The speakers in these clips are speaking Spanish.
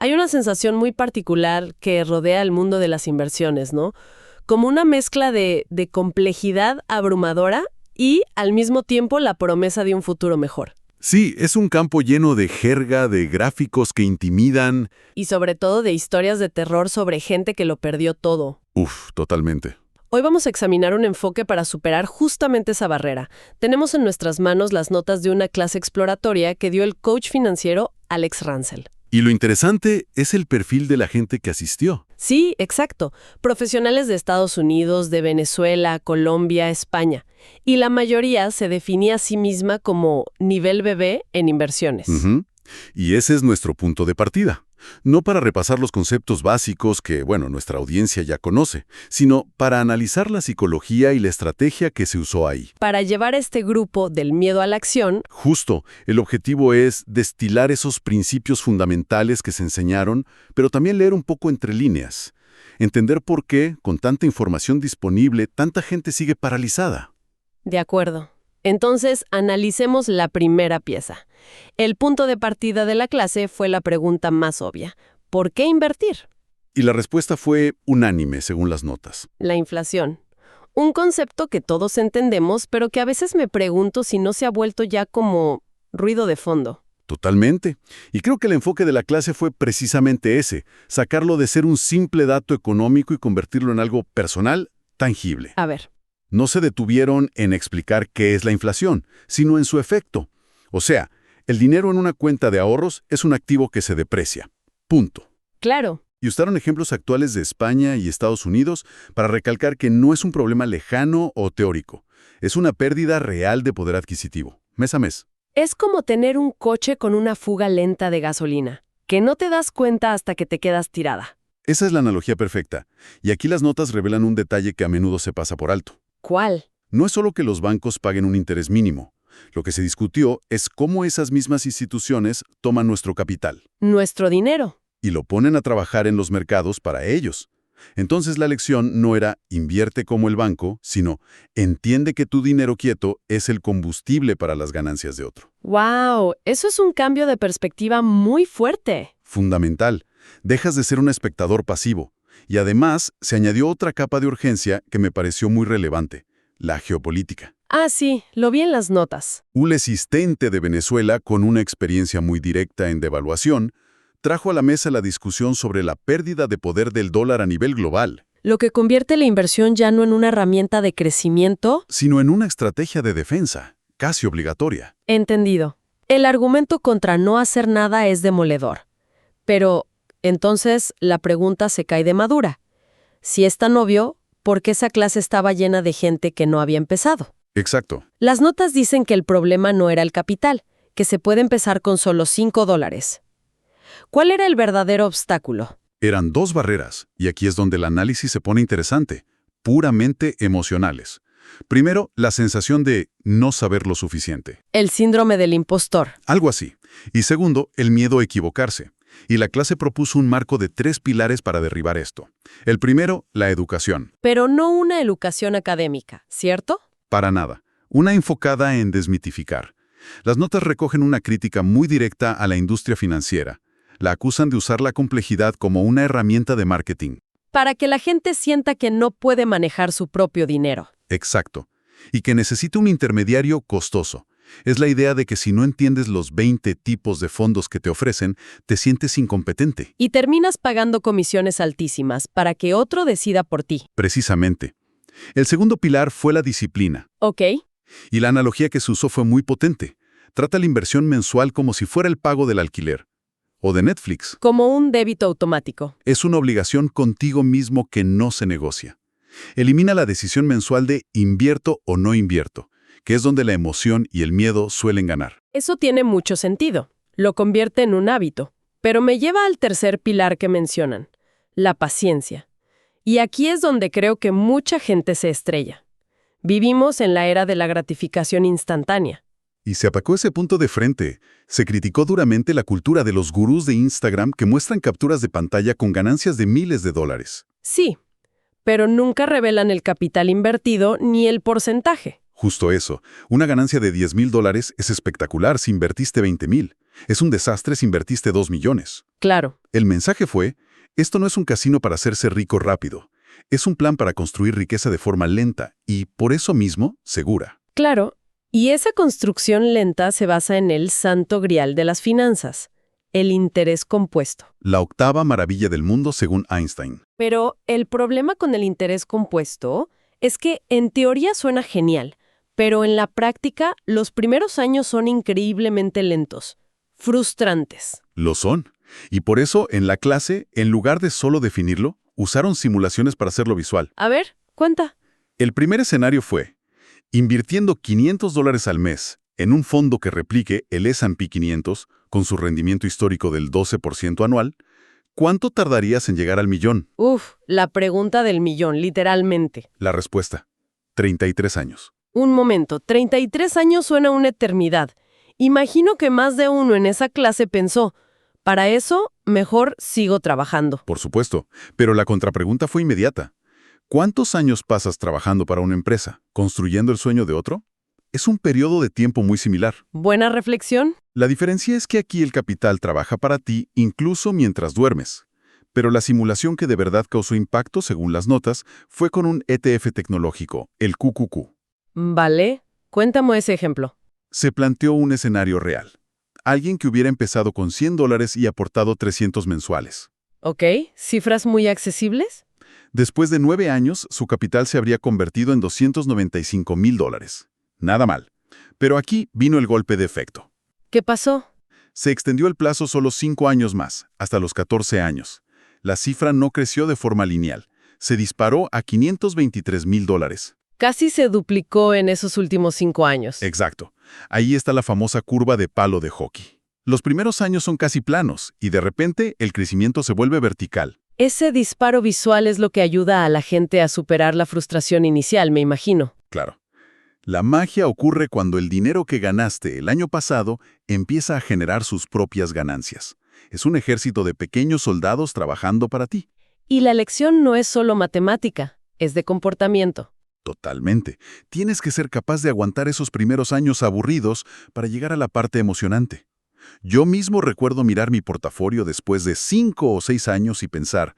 Hay una sensación muy particular que rodea el mundo de las inversiones, ¿no? Como una mezcla de complejidad abrumadora y, al mismo tiempo, la promesa de un futuro mejor. Sí, es un campo lleno de jerga, de gráficos que intimidan. Y sobre todo de historias de terror sobre gente que lo perdió todo. Uf, totalmente. Hoy vamos a examinar un enfoque para superar justamente esa barrera. Tenemos en nuestras manos las notas de una clase exploratoria que dio el coach financiero Alex Ransell. Y lo interesante es el perfil de la gente que asistió. Sí, exacto. Profesionales de Estados Unidos, de Venezuela, Colombia, España. Y la mayoría se definía a sí misma como nivel bebé en inversiones. Ujú. Y ese es nuestro punto de partida. No para repasar los conceptos básicos que, nuestra audiencia ya conoce, sino para analizar la psicología y la estrategia que se usó ahí. Para llevar a este grupo del miedo a la acción, Justo, el objetivo es destilar esos principios fundamentales que se enseñaron, pero también leer un poco entre líneas. Entender por qué, con tanta información disponible, tanta gente sigue paralizada. de acuerdo. Entonces, analicemos la primera pieza. El punto de partida de la clase fue la pregunta más obvia. ¿Por qué invertir? Y la respuesta fue unánime, según las notas. La inflación. Un concepto que todos entendemos, pero que a veces me pregunto si no se ha vuelto ya como ruido de fondo. Totalmente. Y creo que el enfoque de la clase fue precisamente ese, sacarlo de ser un simple dato económico y convertirlo en algo personal, tangible. A ver, No se detuvieron en explicar qué es la inflación, sino en su efecto. O sea, el dinero en una cuenta de ahorros es un activo que se deprecia. Punto. claro. Y usaron ejemplos actuales de España y Estados Unidos para recalcar que no es un problema lejano o teórico. Es una pérdida real de poder adquisitivo, mes a mes. Es como tener un coche con una fuga lenta de gasolina, que no te das cuenta hasta que te quedas tirada. Esa es la analogía perfecta. Y aquí las notas revelan un detalle que a menudo se pasa por alto. ¿Cuál? No es solo que los bancos paguen un interés mínimo. Lo que se discutió es cómo esas mismas instituciones toman nuestro capital Nuestro dinero. y lo ponen a trabajar en los mercados para ellos. Entonces la lección no era invierte como el banco, sino entiende que tu dinero quieto es el combustible para las ganancias de otro. ¡Wow! Eso es un cambio de perspectiva muy fuerte. Fundamental. Dejas de ser un espectador pasivo. Y además se añadió otra capa de urgencia que me pareció muy relevante, la geopolítica. Ah, sí, lo vi en las notas. Un asistente de Venezuela con una experiencia muy directa en devaluación trajo a la mesa la discusión sobre la pérdida de poder del dólar a nivel global, Lo que convierte la inversión ya no en una herramienta de crecimiento. sino en una estrategia de defensa, casi obligatoria. Entendido. El argumento contra no hacer nada es demoledor. Pero, entonces, la pregunta se cae de madura. Si es tan obvio, ¿por qué esa clase estaba llena de gente que no había empezado? Exacto. Las notas dicen que el problema no era el capital, que se puede empezar con solo $5. ¿Cuál era el verdadero obstáculo? Eran dos barreras, y aquí es donde el análisis se pone interesante, puramente emocionales. Primero, la sensación de no saber lo suficiente. El síndrome del impostor. Algo así. Y segundo, el miedo a equivocarse. Y la clase propuso un marco de 3 pilares para derribar esto. El primero, la educación. Pero no una educación académica, ¿cierto? Para nada. Una enfocada en desmitificar. Las notas recogen una crítica muy directa a la industria financiera. La acusan de usar la complejidad como una herramienta de marketing. Para que la gente sienta que no puede manejar su propio dinero. Exacto. Y que necesita un intermediario costoso. Es la idea de que si no entiendes los 20 tipos de fondos que te ofrecen, te sientes incompetente. Y terminas pagando comisiones altísimas para que otro decida por ti. Precisamente. El segundo pilar fue la disciplina. ¿Ok? Y la analogía que se usó fue muy potente. Trata la inversión mensual como si fuera el pago del alquiler. O de Netflix. Como un débito automático. Es una obligación contigo mismo que no se negocia. Elimina la decisión mensual de invierto o no invierto, que es donde la emoción y el miedo suelen ganar. Eso tiene mucho sentido. Lo convierte en un hábito. Pero me lleva al tercer pilar que mencionan, la paciencia. Y aquí es donde creo que mucha gente se estrella. Vivimos en la era de la gratificación instantánea. Y se atacó ese punto de frente. Se criticó duramente la cultura de los gurús de Instagram que muestran capturas de pantalla con ganancias de miles de dólares. Sí, pero nunca revelan el capital invertido ni el porcentaje. Justo eso. Una ganancia de $10,000 es espectacular si invertiste $20,000. Es un desastre si invertiste 2 millones. Claro. El mensaje fue, esto no es un casino para hacerse rico rápido. Es un plan para construir riqueza de forma lenta y, por eso mismo, segura. Claro. Y esa construcción lenta se basa en el santo grial de las finanzas, el interés compuesto. La octava maravilla del mundo según Einstein. Pero el problema con el interés compuesto es que en teoría suena genial, pero en la práctica los primeros años son increíblemente lentos, frustrantes. Lo son. Y por eso, en la clase, en lugar de solo definirlo, usaron simulaciones para hacerlo visual. A ver, cuenta. El primer escenario fue, invirtiendo $500 al mes en un fondo que replique el S&P 500 con su rendimiento histórico del 12% anual, ¿cuánto tardarías en llegar al millón? La pregunta del millón, literalmente. La respuesta, 33 años. Un momento, 33 años suena una eternidad. Imagino que más de uno en esa clase pensó, para eso, mejor sigo trabajando. Por supuesto, pero la contrapregunta fue inmediata. ¿Cuántos años pasas trabajando para una empresa, construyendo el sueño de otro? Es un periodo de tiempo muy similar. Buena reflexión. La diferencia es que aquí el capital trabaja para ti incluso mientras duermes. Pero la simulación que de verdad causó impacto, según las notas, fue con un ETF tecnológico, el QQQ. Vale, cuéntame ese ejemplo. Se planteó un escenario real. Alguien que hubiera empezado con $100 y aportado 300 mensuales. Ok, ¿cifras muy accesibles? Después de 9 años, su capital se habría convertido en $295,000. Nada mal. Pero aquí vino el golpe de efecto. ¿Qué pasó? Se extendió el plazo solo 5 años más, hasta los 14 años. La cifra no creció de forma lineal. Se disparó a $523,000. Casi se duplicó en esos últimos 5 años. Exacto. Ahí está la famosa curva de palo de hockey. Los primeros años son casi planos y de repente el crecimiento se vuelve vertical. Ese disparo visual es lo que ayuda a la gente a superar la frustración inicial, me imagino. Claro. La magia ocurre cuando el dinero que ganaste el año pasado empieza a generar sus propias ganancias. Es un ejército de pequeños soldados trabajando para ti. Y la lección no es solo matemática, es de comportamiento. Totalmente. Tienes que ser capaz de aguantar esos primeros años aburridos para llegar a la parte emocionante. Yo mismo recuerdo mirar mi portafolio después de 5 o 6 años y pensar,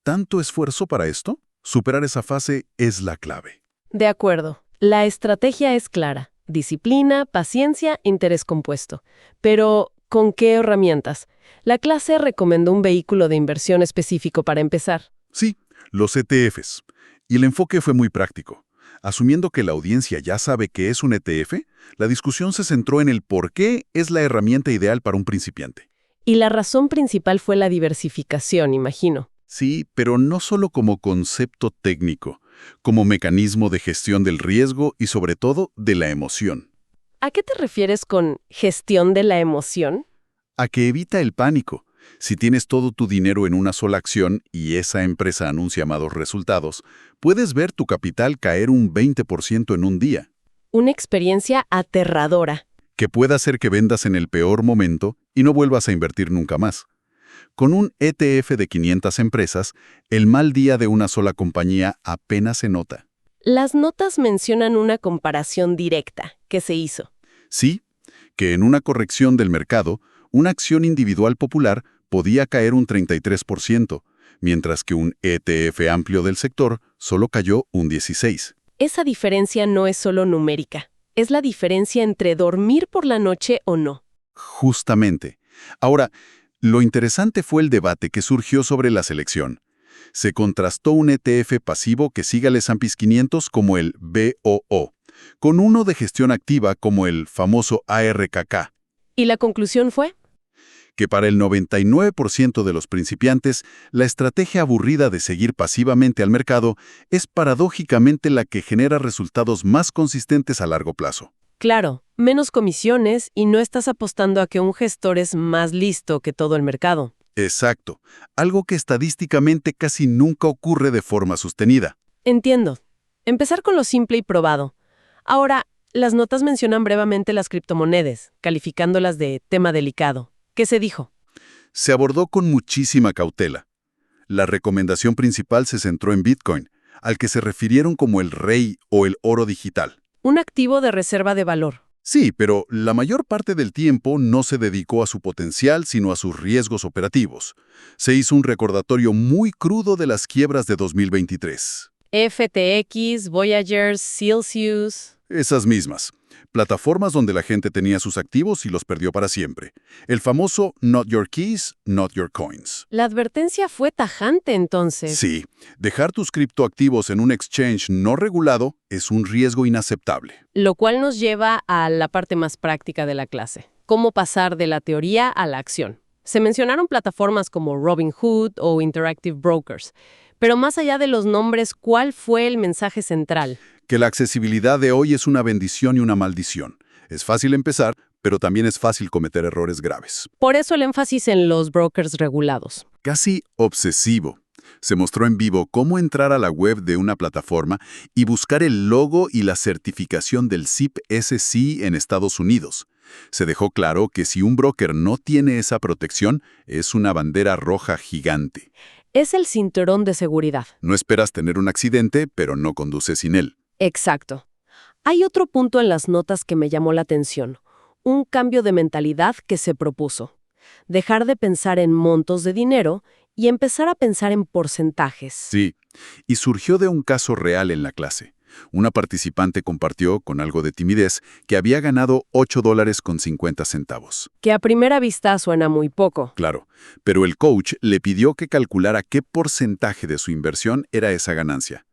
¿tanto esfuerzo para esto? Superar esa fase es la clave. De acuerdo. La estrategia es clara. Disciplina, paciencia, interés compuesto. Pero, ¿con qué herramientas? La clase recomendó un vehículo de inversión específico para empezar. Sí, los ETFs. Y el enfoque fue muy práctico. Asumiendo que la audiencia ya sabe qué es un ETF, la discusión se centró en el por qué es la herramienta ideal para un principiante. Y la razón principal fue la diversificación, imagino. Sí, pero no solo como concepto técnico, como mecanismo de gestión del riesgo y sobre todo de la emoción. ¿A qué te refieres con gestión de la emoción? A que evita el pánico. Si tienes todo tu dinero en una sola acción y esa empresa anuncia malos resultados, puedes ver tu capital caer un 20% en un día. Una experiencia aterradora. Que puede hacer que vendas en el peor momento y no vuelvas a invertir nunca más. Con un ETF de 500 empresas, el mal día de una sola compañía apenas se nota. Las notas mencionan una comparación directa que se hizo. Sí, que en una corrección del mercado, una acción individual popular podía caer un 33%, mientras que un ETF amplio del sector solo cayó un 16%. Esa diferencia no es solo numérica, es la diferencia entre dormir por la noche o no. Justamente. Ahora, lo interesante fue el debate que surgió sobre la selección. Se contrastó un ETF pasivo que siga el S&P 500 como el BOO, con uno de gestión activa como el famoso ARKK. ¿Y la conclusión fue? Que para el 99% de los principiantes, la estrategia aburrida de seguir pasivamente al mercado es paradójicamente la que genera resultados más consistentes a largo plazo. Claro, menos comisiones y no estás apostando a que un gestor es más listo que todo el mercado. Exacto, algo que estadísticamente casi nunca ocurre de forma sostenida. Entiendo. Empezar con lo simple y probado. Ahora, las notas mencionan brevemente las criptomonedas, calificándolas de tema delicado. ¿Qué se dijo? Se abordó con muchísima cautela. La recomendación principal se centró en Bitcoin, al que se refirieron como el rey o el oro digital. Un activo de reserva de valor. Sí, pero la mayor parte del tiempo no se dedicó a su potencial, sino a sus riesgos operativos. Se hizo un recordatorio muy crudo de las quiebras de 2023. FTX, Voyager, Celsius. Esas mismas. Plataformas donde la gente tenía sus activos y los perdió para siempre. El famoso Not Your Keys, Not Your Coins. La advertencia fue tajante entonces. Sí, dejar tus criptoactivos en un exchange no regulado es un riesgo inaceptable. Lo cual nos lleva a la parte más práctica de la clase. Cómo pasar de la teoría a la acción. Se mencionaron plataformas como Robinhood o Interactive Brokers. Pero más allá de los nombres, ¿cuál fue el mensaje central? Que la accesibilidad de hoy es una bendición y una maldición. Es fácil empezar, pero también es fácil cometer errores graves. Por eso el énfasis en los brokers regulados. Casi obsesivo. Se mostró en vivo cómo entrar a la web de una plataforma y buscar el logo y la certificación del SIP-SC en Estados Unidos. Se dejó claro que si un broker no tiene esa protección, es una bandera roja gigante. Es el cinturón de seguridad. No esperas tener un accidente, pero no conduces sin él. Exacto. Hay otro punto en las notas que me llamó la atención. Un cambio de mentalidad que se propuso. Dejar de pensar en montos de dinero y empezar a pensar en porcentajes. Sí, y surgió de un caso real en la clase. Una participante compartió, con algo de timidez, que había ganado $8.50. Que a primera vista suena muy poco. Claro, pero el coach le pidió que calculara qué porcentaje de su inversión era esa ganancia.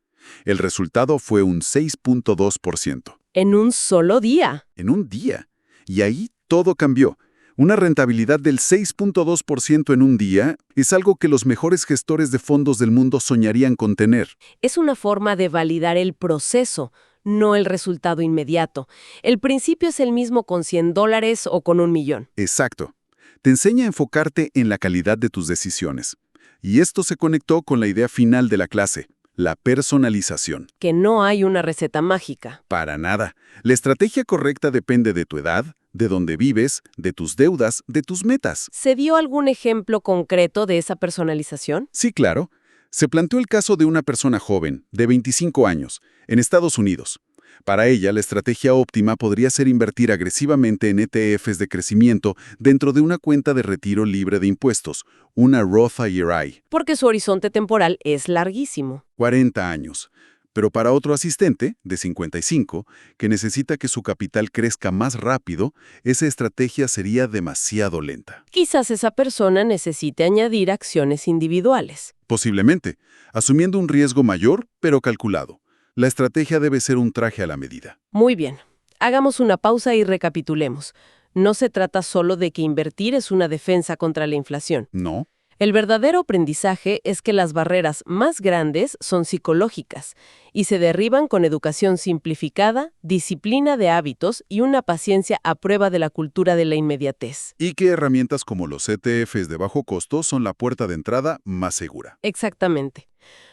El resultado fue un 6.2%. En un solo día. En un día. Y ahí todo cambió. Una rentabilidad del 6.2% en un día es algo que los mejores gestores de fondos del mundo soñarían con tener. Es una forma de validar el proceso, no el resultado inmediato. El principio es el mismo con $100 o con $1 millón. Exacto. Te enseña a enfocarte en la calidad de tus decisiones. Y esto se conectó con la idea final de la clase, la personalización. Que no hay una receta mágica. Para nada. La estrategia correcta depende de tu edad, de dónde vives, de tus deudas, de tus metas. ¿Se dio algún ejemplo concreto de esa personalización? Sí, claro. Se planteó el caso de una persona joven, de 25 años, en Estados Unidos. Para ella, la estrategia óptima podría ser invertir agresivamente en ETFs de crecimiento dentro de una cuenta de retiro libre de impuestos, una Roth IRA. Porque su horizonte temporal es larguísimo. 40 años. Pero para otro asistente, de 55, que necesita que su capital crezca más rápido, esa estrategia sería demasiado lenta. Quizás esa persona necesite añadir acciones individuales. Posiblemente, asumiendo un riesgo mayor, pero calculado. La estrategia debe ser un traje a la medida. Muy bien. Hagamos una pausa y recapitulemos. No se trata solo de que invertir es una defensa contra la inflación. No. El verdadero aprendizaje es que las barreras más grandes son psicológicas y se derriban con educación simplificada, disciplina de hábitos y una paciencia a prueba de la cultura de la inmediatez. Y que herramientas como los ETFs de bajo costo son la puerta de entrada más segura. Exactamente.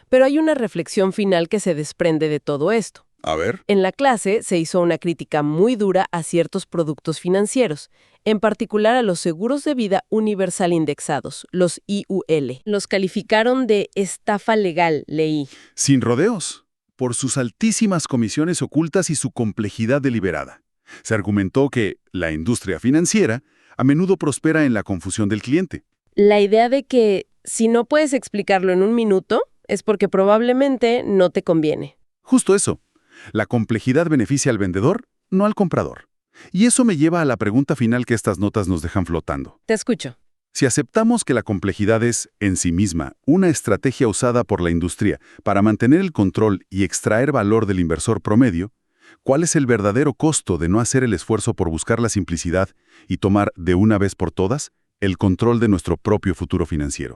Pero hay una reflexión final que se desprende de todo esto. A ver. En la clase se hizo una crítica muy dura a ciertos productos financieros, en particular a los seguros de vida universal indexados, los IUL. Los calificaron de estafa legal, leí. Sin rodeos, por sus altísimas comisiones ocultas y su complejidad deliberada. Se argumentó que la industria financiera a menudo prospera en la confusión del cliente. La idea de que si no puedes explicarlo en un minuto, es porque probablemente no te conviene. Justo eso. La complejidad beneficia al vendedor, no al comprador. Y eso me lleva a la pregunta final que estas notas nos dejan flotando. Te escucho. Si aceptamos que la complejidad es, en sí misma, una estrategia usada por la industria para mantener el control y extraer valor del inversor promedio, ¿cuál es el verdadero costo de no hacer el esfuerzo por buscar la simplicidad y tomar, de una vez por todas, el control de nuestro propio futuro financiero?